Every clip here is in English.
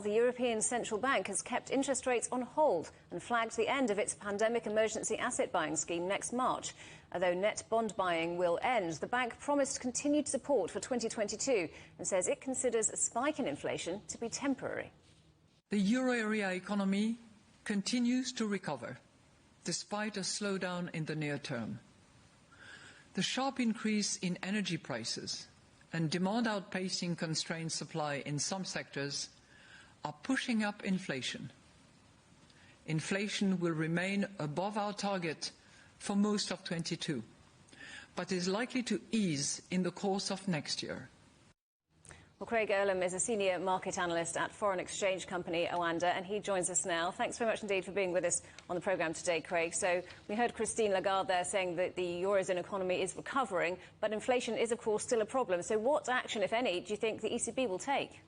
The European Central Bank has kept interest rates on hold and flagged the end of its pandemic emergency asset buying scheme next March. Although net bond buying will end, the bank promised continued support for 2022 and says it considers a spike in inflation to be temporary. The euro area economy continues to recover, despite a slowdown in the near term. The sharp increase in energy prices and demand outpacing constrained supply in some sectors are pushing up inflation. Inflation will remain above our target for most of 2022, but is likely to ease in the course of next year. Well, Craig Erlham is a senior market analyst at foreign exchange company Oanda, and he joins us now. Thanks very much indeed for being with us on the programme today, Craig. So we heard Christine Lagarde there saying that the Eurozone economy is recovering, but inflation is, of course, still a problem. So what action, if any, do you think the ECB will take?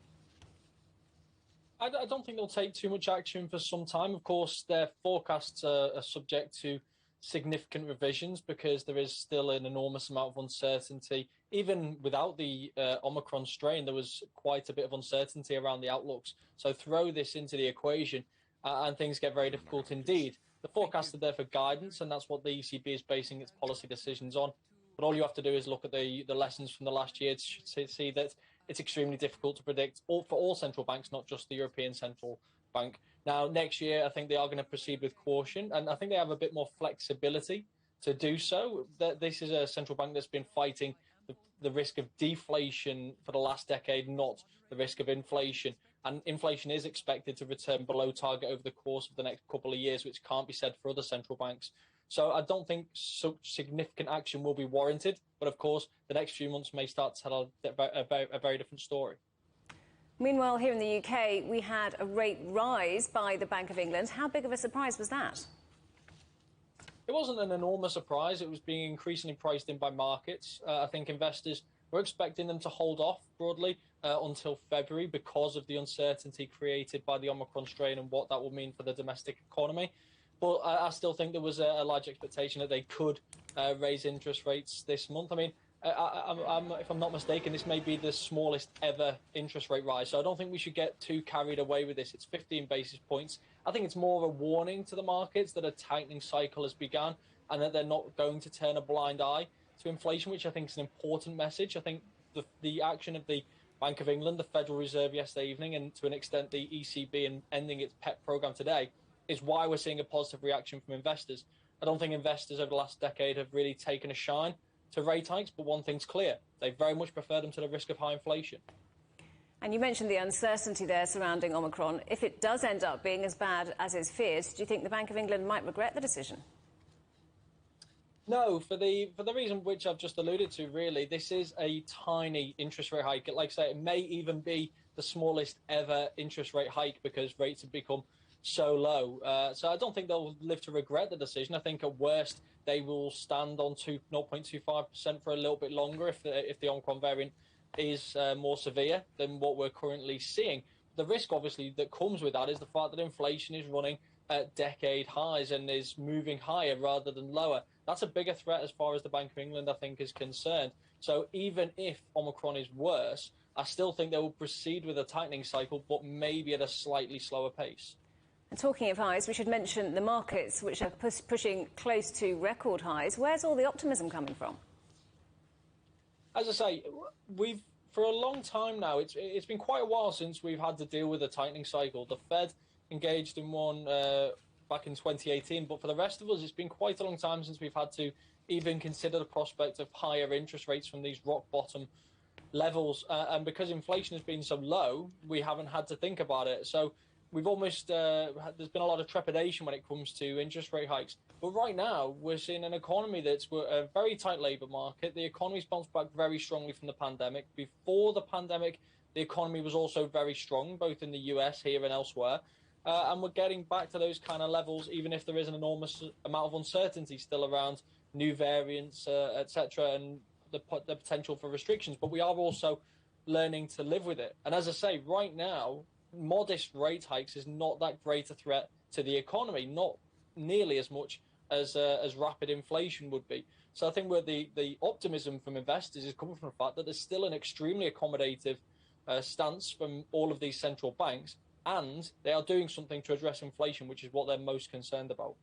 I don't think they'll take too much action for some time. Of course, their forecasts are subject to significant revisions because there is still an enormous amount of uncertainty. Even without the Omicron strain, there was quite a bit of uncertainty around the outlooks. So throw this into the equation and things get very difficult indeed. The forecasts are there for guidance, and that's what the ECB is basing its policy decisions on. But all you have to do is look at the lessons from the last year to see that it's extremely difficult to predict for all central banks, not just the European Central Bank. Now, next year, I think they are going to proceed with caution, and I think they have a bit more flexibility to do so. This is a central bank that's been fighting the risk of deflation for the last decade, not the risk of inflation. And inflation is expected to return below target over the course of the next couple of years, which can't be said for other central banks. So I don't think such significant action will be warranted. But of course, the next few months may start to tell a very different story. Meanwhile, here in the UK, we had a rate rise by the Bank of England. How big of a surprise was that? It wasn't an enormous surprise. It was being increasingly priced in by markets. I think investors were expecting them to hold off broadly until February because of the uncertainty created by the Omicron strain and what that will mean for the domestic economy. But I still think there was a large expectation that they could raise interest rates this month. I mean, if I'm not mistaken, this may be the smallest ever interest rate rise. So I don't think we should get too carried away with this. It's 15 basis points. I think it's more of a warning to the markets that a tightening cycle has begun and that they're not going to turn a blind eye to inflation, which I think is an important message. I think the action of the Bank of England, the Federal Reserve yesterday evening, and to an extent the ECB in ending its PEP programme today, is why we're seeing a positive reaction from investors. I don't think investors over the last decade have really taken a shine to rate hikes, but one thing's clear. They very much prefer them to the risk of high inflation. And you mentioned the uncertainty there surrounding Omicron. If it does end up being as bad as is feared, do you think the Bank of England might regret the decision? No, for the reason which I've just alluded to, really. This is a tiny interest rate hike. Like I say, it may even be the smallest ever interest rate hike because rates have become so low. So I don't think they'll live to regret the decision. I think at worst they will stand on 0.25% for a little bit longer if the Omicron variant is more severe than what we're currently seeing. The risk, obviously, that comes with that is the fact that inflation is running at decade highs and is moving higher rather than lower. That's a bigger threat as far as the Bank of England, I think, is concerned. So even if Omicron is worse, I still think they will proceed with a tightening cycle, but maybe at a slightly slower pace. And talking of highs, we should mention the markets, which are pushing close to record highs. Where's all the optimism coming from? As I say, for a long time now, it's been quite a while since we've had to deal with a tightening cycle. The Fed engaged in one back in 2018, but for the rest of us, it's been quite a long time since we've had to even consider the prospect of higher interest rates from these rock bottom levels. And because inflation has been so low, we haven't had to think about it. So we've almost, there's been a lot of trepidation when it comes to interest rate hikes. But right now, we're seeing an economy that's a very tight labour market. The economy's bounced back very strongly from the pandemic. Before the pandemic, the economy was also very strong, both in the US, here and elsewhere. And we're getting back to those kind of levels, even if there is an enormous amount of uncertainty still around new variants, etc., and the potential for restrictions. But we are also learning to live with it. And as I say, right now, modest rate hikes is not that great a threat to the economy, not nearly as much as rapid inflation would be. So I think where the optimism from investors is coming from the fact that there's still an extremely accommodative stance from all of these central banks. and they are doing something to address inflation, which is what they're most concerned about.